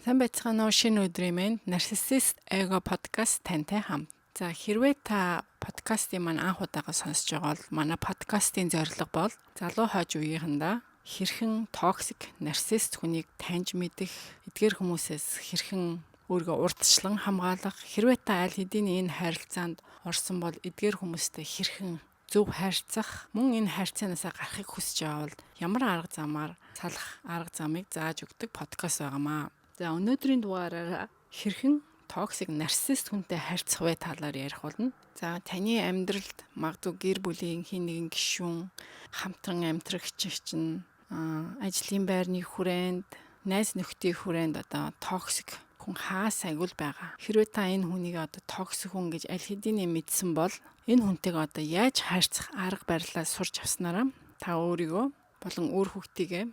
Сайн байцгаана уу, шинэ өдрийн мэнд Narcissist Ego podcast тантай хамт. За хэрвээ та подкастын маань анх удаага сонсож байгаа бол манай подкастын зорилго бол залуу хойж үеийнхэндээ хэрхэн токсик нарцисст хүнийг таньж мэдэх, эдгээр хүмүүсээс хэрхэн өөрийгөө урдчлан хамгаалах, хэрвээ та аль хэдийн энэ харилцаанд орсон бол эдгээр хүмүүстэй хэрхэн зөв харьцах, мөн энэ харьцаанаас гарахыг хүсэж байгаа бол ямар арга замаар салах арга замыг зааж өгдөг подкаст байгаамаа. За өнөөдрийн дугаараараа хэрхэн токсик нарцисст хүнтэй харьцах вэ талаар ярих болно. За таны амьдралд магадгүй гэр бүлийн хин нэгэн гишүүн, хамтран амьдрагч чинь ажлын байрны хүрээнд, найз нөхдийн хүрээнд одоо токсик хүн хаас агуул байгаа. Хэрвээ та энэ хүнийг одоо токсик хүн гэж аль хэдийн мэдсэн бол энэ хүнтэйгээ одоо яаж харьцах арга барилаа сурч авснараа та өөрийгөө болон өөр хүүхдийгээ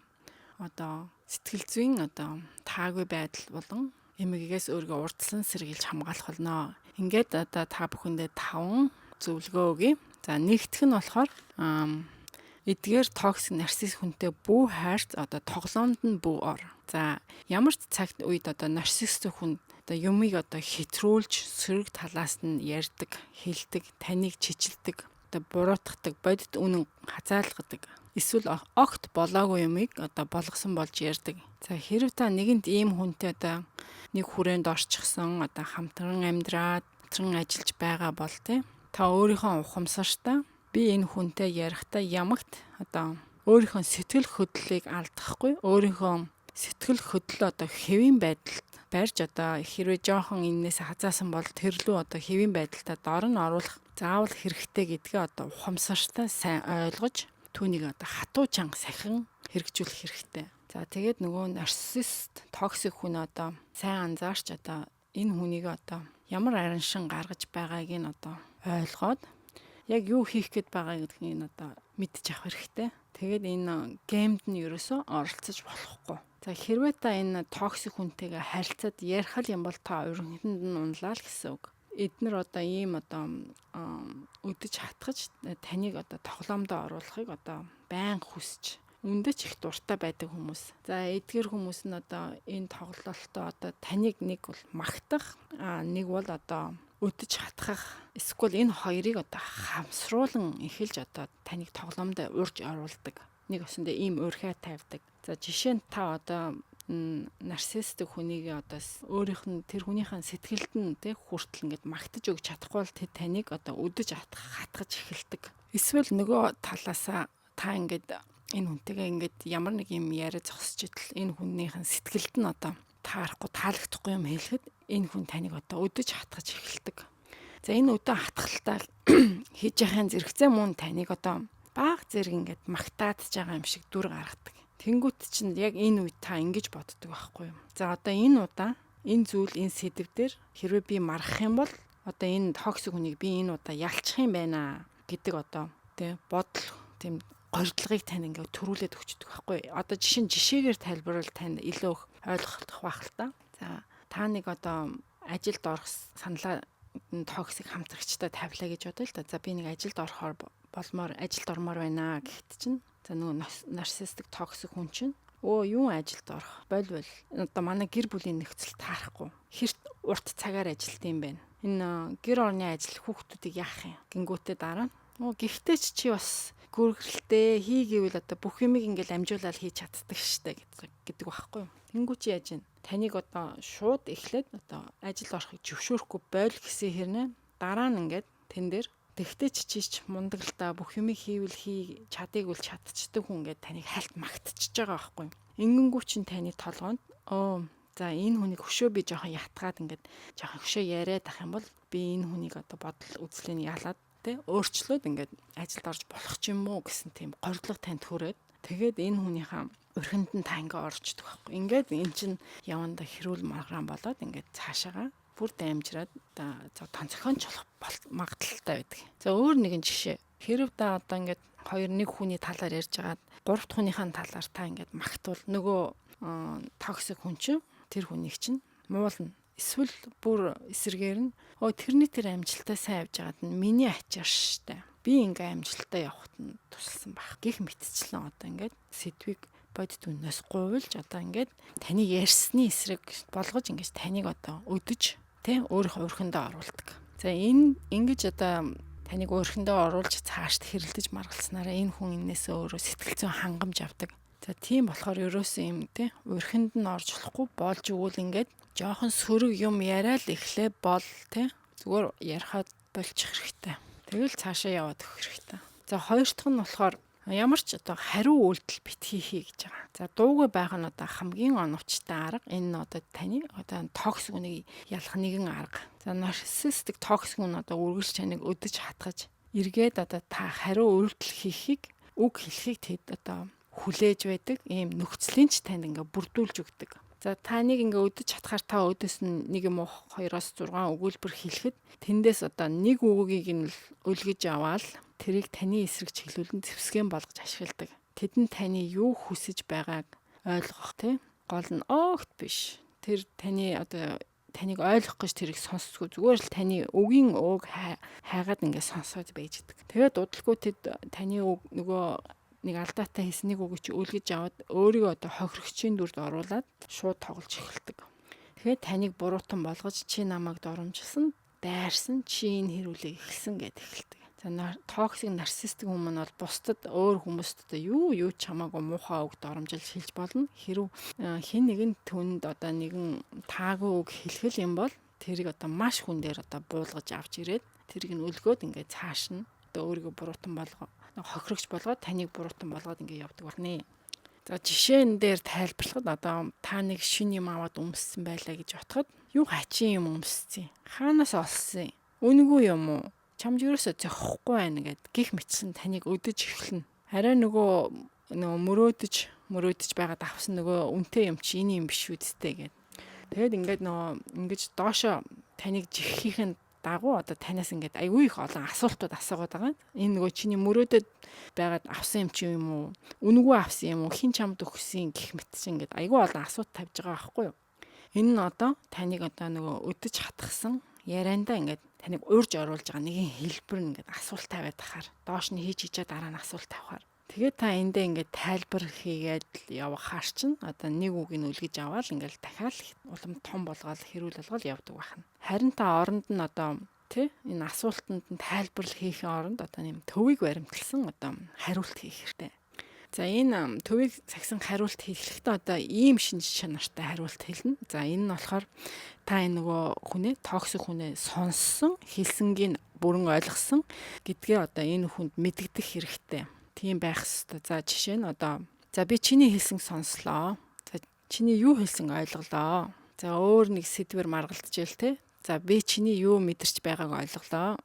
одоо сэтгэл зүйн одоо таагүй байдал болон эмгэгээс өөрийгөө урдсан сэргийлж хамгаалах болно. Ингээд одоо та бүхэндээ 5 зөвлөгөө өгье. За нэгдүгээр нь болохоор эдгээр токсик нарцисс хүнтэй бүү хайрц одоо тоглоомд нь бүү ор. За ямар ч цагт үед одоо нарцисс хүн одоо юмыг одоо хэтрүүлж сөрөг талаас нь ярьдаг, хэлдэг, таныг чижилдэг, одоо буруутгадаг, бодит үнэн хазаалгадаг. Эсвэл огт болоогүй юмыг одоо болгосон болж ярьдаг. За хэрв та нэгэнт ийм хүнтэй одоо нэг хүрээнд орчихсон, одоо хамтран амьдраад, хамтран ажиллаж байгаа бол та өөрийнхөө ухамсартай би энэ хүнтэй ярихдаа ямагт одоо өөрийнхөө сэтгэл хөдлөлийг алдахгүй, өөрийнхөө сэтгэл хөдлөл одоо хэвийн байдалд барьж одоо хэрвээ жоохон энээс хазаасан бол тэрлүү одоо хэвийн байдалтаа дор нь оруулах заавал хэрэгтэй гэдгээ одоо ухамсартай сайн ойлгож түүнийг одоо хатуу чанга сахин хэрэгжүүлэх хэрэгтэй. За тэгээд нөгөө нарцисст токсик хүн одоо сайн анзаарч одоо энэ хүнийг одоо ямар араншин гаргаж байгааг нь одоо ойлгоод яг юу хийх гээд байгаа гэдгийг нь одоо мэдчих авах хэрэгтэй. Тэгээд энэ геймд нь ерөөсөө оролцож болохгүй. За хэрвээ та энэ токсик хүнтэйгээ харилцаад ярих юм бол та өргөнтөнд нь унлаа л гэсэн үг. Эднэр одоо ийм одоо өдөж хатгаж таныг одоо тоглоомдоо оруулахыг одоо байн хүсч үндэч их дуртай байдаг хүмүүс. За эдгээр хүмүүс нь одоо энэ тоглолтоо одоо таныг нэг бол магтах, нэг бол одоо өдөж хатгах, эсвэл энэ хоёрыг одоо хамсруулан эхэлж одоо таныг тоглоомдоо урьж оруулдаг. Нэг өсөндөө ийм уурхай тавьдаг. За жишээ нь та одоо нарцисст хүнийг одоо өөрийнх нь тэр хүнийхэн сэтгэлд нь хүртэл ингээд магтаж өгч чадахгүй бол тэр таныг одоо өдөж хатгаж эхэлдэг. Эсвэл нөгөө талаасаа та ингээд энэ хүнтэйгээ ингээд ямар нэг юм яриа зогсож идэл энэ хүнийхэн сэтгэлд нь одоо таарахгүй, таалагдахгүй юм хэлэхэд энэ хүн таныг одоо өдөж хатгаж эхэлдэг. За энэ өдөө хатгалтаа хийж яхахын зэрэгцээ мөн таныг одоо баг зэрэг ингээд магтаадж байгаа юм шиг дүр гаргадаг. Тэнгүүт чинь яг энэ үед та ингэж боддог байхгүй юу? За одоо энэ удаа энэ зүйл энэ сэдв дээр хэрвээ би марах юм бол одоо энэ токсик хүнийг би энэ удаа ялчих юм байна гэдэг одоо бодол тийм горилгыг тань ингээд төрүүлээд өгчдөг байхгүй юу? Одоо жишээгээр тайлбарвал танд илүү их ойлгох байх л та. За та нэг одоо ажилд орох саналаа токсик хамтрагчтай тавилаа гэж бодъё л да. За би нэг ажилд орохоор ажилд ормоор байна гэхэд чинь за нөгөө нарциссик токсик хүн чинь юу ажилд орох болвол одоо манай гэр бүлийн нөхцөл таарахгүй хэрт урт цагаар ажилт юм байна. Энэ гэр орны ажил хүүхдүүдийг яах юм гингүүтээ дараа гэхдээ чи бас гөргөлтэй хий гэвэл одоо бүх юмыг ингээл амжуулаад хийж чаддаг штэ гэдэг байхгүй юу. Тэнгүү чи яаж вэ? Таныг одоо шууд эхлээд одоо ажилд орохыг зөвшөөрөхгүй бойл гэсэн хэрнээ дараа нь ингээд тэн дээр тэгтээ чичиж мундаг л та бүх юмыг хийвэл чадыг үл чадчихдаг хүн ингээд таныг хальт магтчихж байгаа байхгүй юу. Ингэнгүү чин таны толгоонд за энэ хүнийг хөшөө би жоохон ятгаад ингээд жоохон хөшөө яриад ах юм бол би энэ хүнийг одоо бодол үзлэний ялаад өөрчлөөд ингээд ажилд орж болох ч юм уу гэсэн тийм гордлого танд хүрээд тэгээд энэ хүнийхээ өрхөнд нь та ингээд орчдөг байхгүй. Ингээд эн чин яванда хэрүүл маргаан болоод ингээд цаашаага бүр дамжираад тон зохиончлох магадaltaй байдаг. За өөр нэгэн жишээ. Хэрв та одоо ингээд нэг хүний талаар ярьж байгаад гурав дахь хүнийхэн талаар та ингээд магтвал нөгөө токсик хүн чинь тэр хүнийг чинь муулна. Эсвэл бүр эсэргээр нь тэрний тэр амжилтаа сайн явж байгаад нь миний ачаар штэ. Би ингээ амжилтаа явахт нь тусалсан баг. Гэх мэтчлэн одоо ингээд сэдвийг бодит үнээс гуйлж одоо ингээд таны ярьсны эсрэг болгож ингэж таныг одоо өдөж тэ өөрийнхөө өрхөндөө оруулдаг. За энэ ингэж одоо таныг өөрхөндөө оруулж цаашд хэрэлдэж маргалцсанараа энэ хүн энэсээ өөрөө сэтгэл зүйн хангамж авдаг. За тийм болохоор ерөөсөө юм те өрхөнд нь орж болохгүй болж өгвөл ингээд жоохон сөрөг юм яриад эхлээ бол те зүгээр ярихад болчих хэрэгтэй. Тэгэл цаашаа яваад өгөх хэрэгтэй. За хоёр дахь нь болохоор ямар ч одоо хариу үйлдэл битгий хий гэж байгаа. За дуугүй байх нь одоо хамгийн оновчтой арга. Энэ нь одоо таны одоо токсик үнийг ялах нэгэн арга. За нарциссистик токсик үн одоо үргэлж таныг өдөж хатгаж эргээд одоо та хариу үйлдэл хийхийг үг хэлхийг тэд одоо хүлээж байдаг. Ийм нөхцөлийн ч танд ингээ бүрдүүлж өгдөг. За та нэг ингээ өдөж хатгахаар та өдөөс нь 1 юм уу 2-6 өгүүлбэр хэлэхэд тэндээс одоо нэг үгийг нь өлгөж аваад тэрийг таны эсрэг чиглүүлэн зэвсгэн болгож ашигладаг. Тэдэнд таны юу хүсэж байгааг ойлгох тий. Гол нь огт биш. Тэр таны одоо таныг ойлгох гэж тэрийг сонсдгоо зүгээр л таны үгийн ууг хайгаад ингээ сонсоод байж идэг. Тэгээд удалгүй тэд таны үг нөгөө нэг алдаатай хийснийг үгүй чи үлгэж аваад өөрийгөө одоо хохирогчийн дүрд оруулаад шууд тоглож эхэлдэг. Тэгэхээр таныг буруутан болгож чи намайг доромжилсан, дайрсан, чи энэ хэрүүлээ ихсэн гэд эхэлдэг. За токсик нарциссистик хүмүүс бол бусдад өөр хүмүүст одоо юу чамаагүй муухай үг доромжилж хэлж болно. Хэрв хэн нэгэн түнд одоо нэгэн таагүй үг хэлхэл юм бол тэрийг одоо маш хүн дээр одоо буулгаж авч ирээд тэрийг нь өлгөөд ингээд цааш нь одоо өөрийгөө буруутан хохирогч болгоод таныг буруутан болгоод ингээд явдаг байна. За жишээн дээр тайлбарлахад одоо та нэг шин юм аваад өмссөн байлаа гэж бодоход юу хачин юм өмссөн? Хаанаас олсон? Үнэгүй юм уу? Чамд юусоо зохихгүй байна гэд гих мэтсэн таныг өдөж эхэлнэ. Арай нөгөө мөрөөдөж байгаад авсан нөгөө үнэтэй юм чи энэ юм биш үсттэй гэд. Тэгэд ингээд ингэж доошо таныг жиххийн дагуу одоо танаас ингээд айгүй их олон асуултууд асуугаад байгаа. Энэ нөгөө чиний мөрөөдөд байгаад авсан юм чи юм уу? Үнэгүй авсан юм уу? Хин чамд өгсөн гэх мэт чинь ингээд айгүй олон асуулт тавьж байгаа байхгүй юу? Энэ нь одоо таныг одоо нөгөө өдөж хатгсан яриандаа ингээд таныг уурж оруулж байгаа нэгэн хэлбэр ингээд асуулт тавиад тахаар доош нь хийж дараа нь асуулт тавихаар. Тэгээд та эндээ ингээд тайлбар хийгээд явахаар чинь одоо нэг үгийг нь үлгэж аваад ингээд дахиад улам том болгоод хэрүүл болгоод явдаг байна. Харин та оронд нь одоо энэ асуултанд нь тайлбар хийхин оронд одоо нэм төвийг баримтлсан одоо хариулт хийх хэрэгтэй. За энэ төвийг сагсан хариулт хийхлэхдээ одоо ийм шинж чанартай хариулт хэлнэ. За энэ нь болохоор та энэ нөгөө токсик хүнээ сонссон, хэлсэнгийн бүрэн ойлгосон гэдгээ одоо энэ хүнд мэддэх хэрэгтэй. Тийм байх ёстой. За жишээ нь одоо би чиний хэлсэн сонслоо. За чиний юу хэлсэн ойлголоо. За өөр нэг сэдвэр маргалдаж ил За би чиний юу мэдэрч байгааг ойлголоо.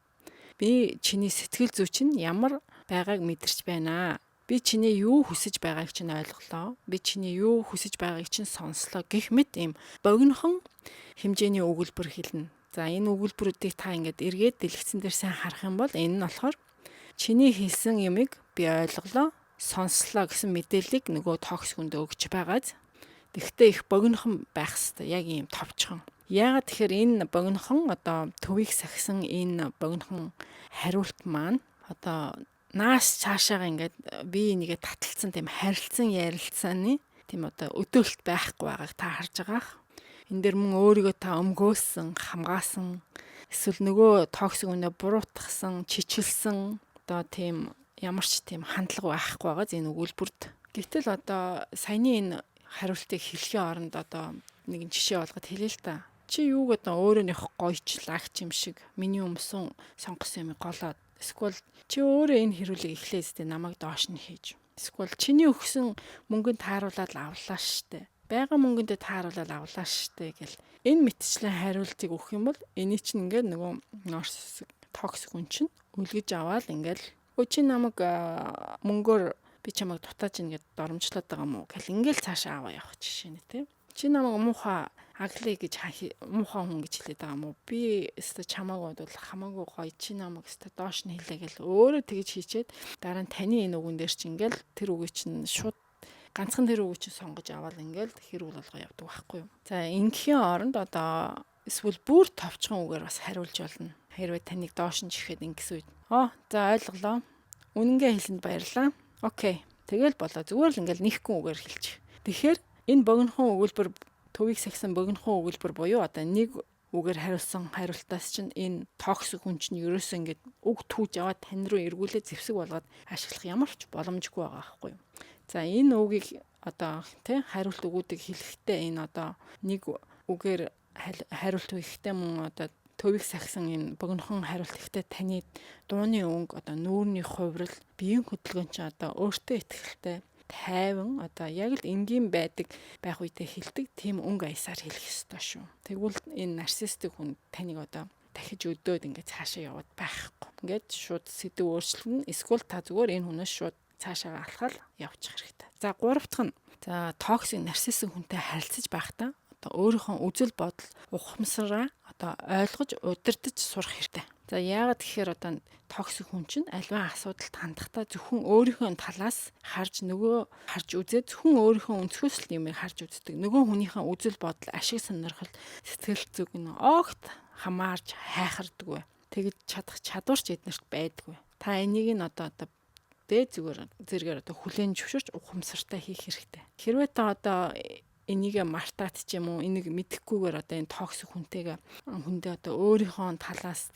Би чиний сэтгэл зүй чинь ямар байгааг мэдэрч байна. Би чиний юу хүсэж байгааг чинь ойлголоо. Би чиний юу хүсэж байгааг чинь сонслоо гэх мэт ийм богинохон хэмжээний өгүүлбэр хэлнэ. За энэ өгүүлбэрүүдийг та ингээд эргээд дэлгэцэн дээр сайн харах юм бол энэ нь болохоор чиний хэлсэн юмыг би ойлголоо, сонслоо гэсэн мэдээллийг нөгөө токсик хүнд өгч байгааз. Тэгвэл их богинохон байх хэвээр яг ийм товчхон. Яагаад тэгэхээр энэ богинохон одоо төвийг сахисан энэ богинохон хариулт маань одоо наас цаашаага ингээд би нэгэ таталцсан тийм харилцан ярилцааны тийм одоо өдөөлт байхгүй байгааг та харж байгаах. Энэ дэр мөн өөрийгөө та өмгөөсөн, хамгаасан, эсвэл нөгөө токсик үнэ буруутгасан, чичилсэн одоо тийм ямар ч тийм хандлага байхгүй байгааз энэ өгүүлбэрт. Гэтэл одоо саяны энэ хариултыг хэлхийн оронд одоо нэгэн жишээ болгоод хэлээ л та. Чи юуг одоо өөрөөнийх гойчлагч юм шиг миний өмсөн сонгосон юм голоод эсвэл чи өөрөө энэ хэрүүлийг эхлээсдээ намайг доош нь хийж. Эсвэл чиний өгсөн мөнгөнд тааруулаад авлаа штэ. Бага мөнгөндөө тааруулаад авлаа штэ гэл. Энэ мэтчлэн хариултыг өгөх юм бол эний чинь ингээд нөгөө нарциссик токсик хүн чинь үлгэж аваад ингээл чи намайг мөнгөөр би чамайг дутааж ин гэд доромжлоод байгаа юм уу гэл ингээл цаашаа аваа явах жишээ нэ тий. Чи намайг муухай аглая гэж муухай хүн гэж хэлээд байгаа юм уу? Би өстө чамаагүй бол хамаагүй гоё чи намайг өстө доош нь хэлээ гэл өөрөө тэгж хийчээд дараа нь таны энэ үгэн дээр чи ингээл тэр үгийг чинь шууд ганцхан тэр үгийг чинь сонгож аваад ингээл хэрүүл болгоо явдаг байхгүй юу? За ингийн оронд одоо эсвэл бүр товчхон үгээр бас хариулж болно. Хэрвээ таныг доош нь чихээд ингэс үед. За ойлголоо. Үнэнгээ хэлсэнд баярлалаа. Окей. Тэгэл болоо зүгээр л ингээл нийхгүй үгээр хэлчих. Тэгэхээр энэ богинохон өгүүлбэр төвийг сахисан богинохон өгүүлбэр буюу одоо нэг үгээр хариулсан хариултаас чинь энэ токсик хүн чинь ерөөсөө ингээд үг түүж аваад тань руу эргүүлээ зэвсэг болгоод ашиглах ямар ч боломжгүй байгаа байхгүй юу. За энэ үгийг одоо хариулт өгүүдийг хэлэхдээ энэ одоо нэг үгээр хариулт өгөхдөө мөн одоо төвийг сахисан энэ богинохон хариулт ихтэй таны дууны өнгө одоо нүүрний хувирал биеийн хөдөлгөөн чинь одоо өөртөө ихтэй тайван одоо яг л энгийн байх үедээ хэлдэг тийм өнгө аясаар хэлэх ёстой шүү. Тэгвэл энэ нарциссик хүн таныг одоо дахиж өдөөд ингээд цаашаа яваад байхгүй. Ингээд шууд сэдв өөрчлөн эсвэл та зүгээр энэ хүнээс шууд цаашаа алхаад явчих хэрэгтэй. За гурав дахь нь токсик нарциссик хүнтэй харилцаж байхдаа одоо өөрийнхөө үзэл бодол ухамсараа одоо ойлгож удирдах сурах хэрэгтэй. За яагаад тэгэхээр одоо токсик хүн чинь альва асуудалд хандахдаа зөвхөн өөрийнхөө талаас харж үзээд зөвхөн өөрийнхөө өнцгөөс л юмыг харж үздэг. Нөгөө хүнийхээ үзэл бодол, ашиг сонирхол, сэтгэл зүг нь огт хамаарж хайхардаггүй. Тэгж чадах чадвар ч эднэрт байдаггүй. Та энийг нь одоо дээд зэргээр одоо хүлээн зөвшөөрч ухамсартай хийх хэрэгтэй. Хэрвээ та одоо энийг мартаад ч юм уу энийг мэдэхгүйгээр одоо энэ токсик хүндээ одоо өөрийнхөө талаас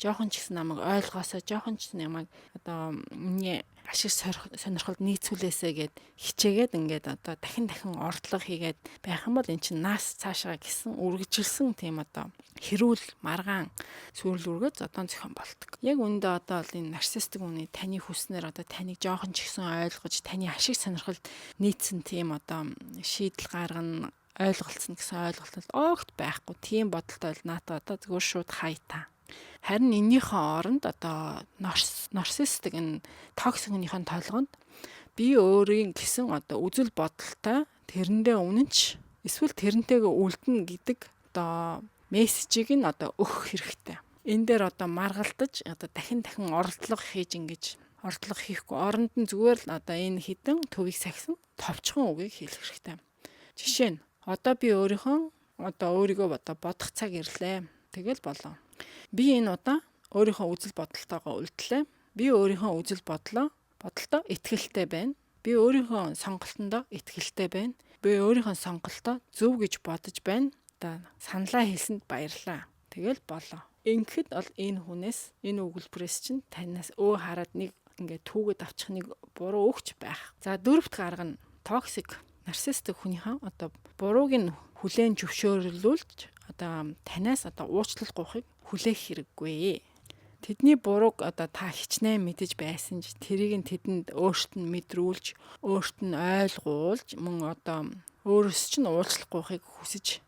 жоохон ч гэсэн намайг ойлгоосоо жоохон ч намайг одоо миний ашиг сонирхолд нийцүүлээсэ гэд хичээгээд ингээд одоо дахин ордлого хийгээд байх юм бол эн чинь нас цаашаа гисэн үргэлжилсэн тийм одоо хэрүүл маргаан сүрлүүргээ зодон зохион болдог. Яг үндэ одоо энэ нарциссик хүний таны хүснээр одоо таныг жоохон ч гэсэн ойлгож таны ашиг сонирхолд нийцсэн тийм одоо шийдэл гаргана ойлголцсон гэсэн ойлголт огт байхгүй. Тийм бодолтой бол наата одоо зүгээр шууд хайтаа. Харин энийхээ оронд одоо нарциссик энэ токсик хүнийхэн толгонд би өөрийн гэсэн одоо үзэл бодолтой тэрэндээ өмнөч эсвэл тэрнтэйгээ үлдэнэ гэдэг одоо мессежийг нь одоо өгөх хэрэгтэй. Энэ дээр одоо маргалдаж одоо дахин ордлого хийхгүй оронд нь зүгээр л одоо энэ хідэн төвийг сахисан товчхон үгийг хэлэх хэрэгтэй. Жишээ нь одоо би өөрийгөө бодох цаг ирлээ. Тэгэл болоо. Би энэ удаа өөрийнхөө үзэл бодолтойгоо үлдлээ. Би өөрийнхөө үзэл бодолтой итгэлтэй байна. Би өөрийнхөө сонголтондоо итгэлтэй байна. Би өөрийнхөө сонголтоо зөв гэж бодож байна. Одоо саналаа хэлсэнд баярлаа. Тэгэл болоо. Ингэхэд бол энэ хүнээс энэ өгүүлбэрээс чинь танаас хараад нэг ингээд түүгээд авчих нэг буруу өгч байх. За дөрөвт гарга нь токсик нарциссик хүнийхээ одоо бурууг нь хүлээн зөвшөөрлүүлж одоо танаас одоо уучлал гуйхыг хүлээх хэрэггүй. Тэдний бурууг одоо та хичнээн мэдэж байсан ч тэрийг нь тэдэнд өөрт нь мэдрүүлж, өөрт нь ойлгуулж, мөн одоо өөрөөс чинь уучлал гуйхыг хүсэж,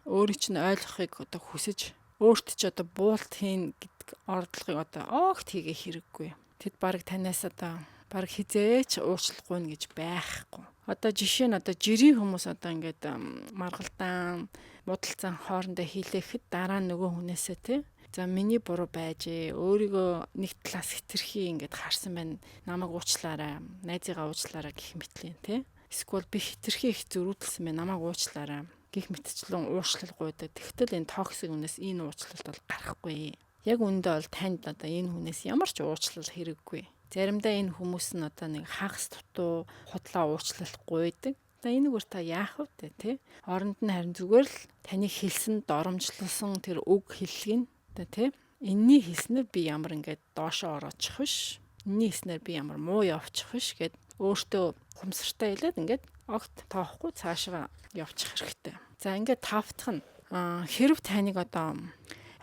өөрийг чинь ойлгохыг одоо хүсэж, өөрт ч одоо буулт хийн гэдэг ордлогыг одоо огт хийгээ хэрэггүй. Тэд баг танаас одоо баг хизээч уучлал гуйна гэж байхгүй. Одоо жишээ нь одоо жирийн хүмүүс одоо ингээд маргалдаан муудалцсан хоорондоо хилээхэд дараа нөгөө хүнээсээ за миний буруу байж өөрийгөө нэг талаас хитрхи ингээд харсан байна. Намайг уучлаарай, найзыгаа уучлаарай гэх мэтлийн Эсвэл би хитрхи их зөрүүдэлсэн байна. Намайг уучлаарай гэх мэтчлэн уучлал гуйдаг. Тэгтэл энэ токсик хүнээс энэ уучлалт бол гарахгүй. Яг үндэ бол танд одоо энэ хүнээс ямар ч уучлал хэрэггүй. Заримдаа энэ хүмүүс нь одоо нэг хагас дутуу худлаа уучлал гуйдаг. Энэ үгээр та яах вэ Оронд нь харин зүгээр л таныг хэлсэн доромжлсон тэр үг хэллэг нь энэний хэлснээр би ямар ингээд доошоо ороочих биш. Энэний хэлснээр би ямар муу явчих биш гэд өөртөө хумсартай хэлээд ингээд огт тоохгүй цаашаа явчих хэрэгтэй. За ингээд тавтах нь хэрв таныг одоо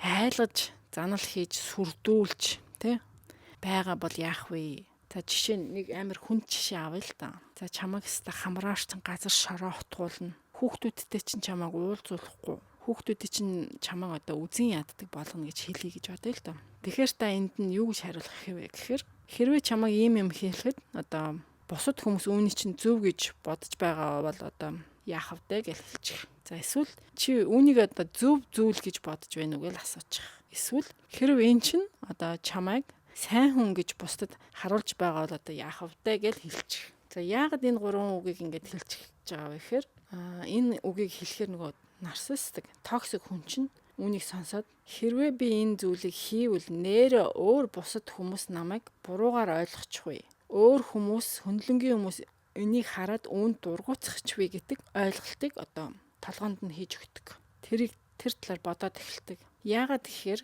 айлгаж занал хийж сүрдүүлж байгаа бол яах вэ? За жишээ нь нэг амар хүнд жишээ авъя л да. За чамайг өстө хамраарчсан газар шороо утгуулна. Хүүхдүүдтэй чинь чамайг уулзуулахгүй. Хүүхдүүдийн чинь чамайг одоо үзэн яддаг болгоно гэж хэлье гэж бодъё л да. Тэгэхээр та энд нь юу гэж хариулах вэ гэхээр хэрвээ чамайг ийм хийхэд одоо бусад хүмүүс үүний чинь зөв гэж бодож байгаа бол одоо яах вэ гэж хэлчих. За эсвэл чи үүнийг одоо зөв зүйл гэж бодож байна уу гэж асуучих. Эсвэл хэрвээ эн чинь одоо чамайг сайн хүн гэж бусдад харуулж байгаа бол одоо яах вэ гэж хэлчих. За яагаад энэ гурван үгийг ингэж хэлчих байгаа вэ гэхээр энэ үгийг хэлэхээр нөгөө нарциссик, токсик хүн чинь үүнийг сонсоод хэрвээ би энэ зүйлийг хийвэл нэрэ өөр бусад хүмүүс намайг буруугаар ойлгочих вэ? өөр хүмүүс, хөндлөнгийн хүмүүс энийг хараад үүнд дургуутсах ч вэ гэдэг ойлголтыг одоо толгоонд нь хийж өгдөг. Тэр талаар бодоод эхэлдэг. Яагаад гэхээр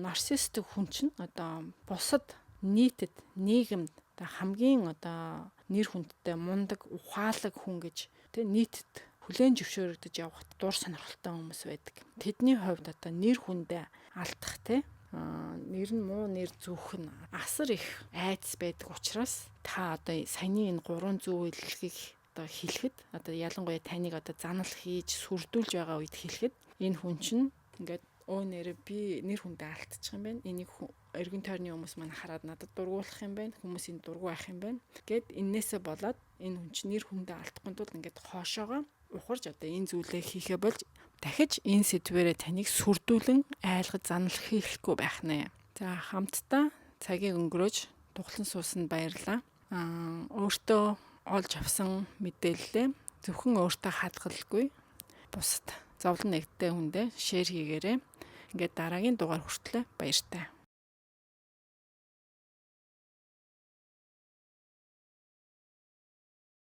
нарциссик хүн чинь одоо бусад нийтэд, нийгэмд хамгийн одоо нэр хүндтэй, мундаг, ухаалаг хүн гэж нийтэд хүлээн зөвшөөрөгдөж явах дур сонирхолтой хүмүүс байдаг. Тэдний хувьд одоо нэр хүндээ алдах нэр нь муу нэр зүүх нь асар их айдас байдаг учраас та одоо саяны энэ 3 зөв хэллэгийг одоо хэлэхэд одоо ялангуяа таныг одоо занал хийж сүрдүүлж байгаа үед хэлэхэд энэ хүн чинь ингээд нэрээ би нэр хүндээ алдчих юм байна. Энийг эргэн тойрны хүмүүс маань хараад надад дургуулах юм байна. Хүмүүс энэ дургу байх юм байна. Гэт энээсээ болоод энэ хүн чинь нэр хүндээ алдахгүй тул ингээд хоошоогоо ухарж одоо энэ зүйлээ хийхээ болж дахиж энэ сэдвэрээ таныг сүрдүүлэн айлгаж занал хийхгүй байх нэ. За хамтдаа цагийг өнгөрөөж тухлан суусанд баярлалаа. Өөртөө олж авсан мэдээлэлээ зөвхөн өөртөө хадгалгүй бусад зовлон нэгтэй хүндээ шеэр хийгээрэй. Ингээд дараагийн дугаар хүртэл баяртай.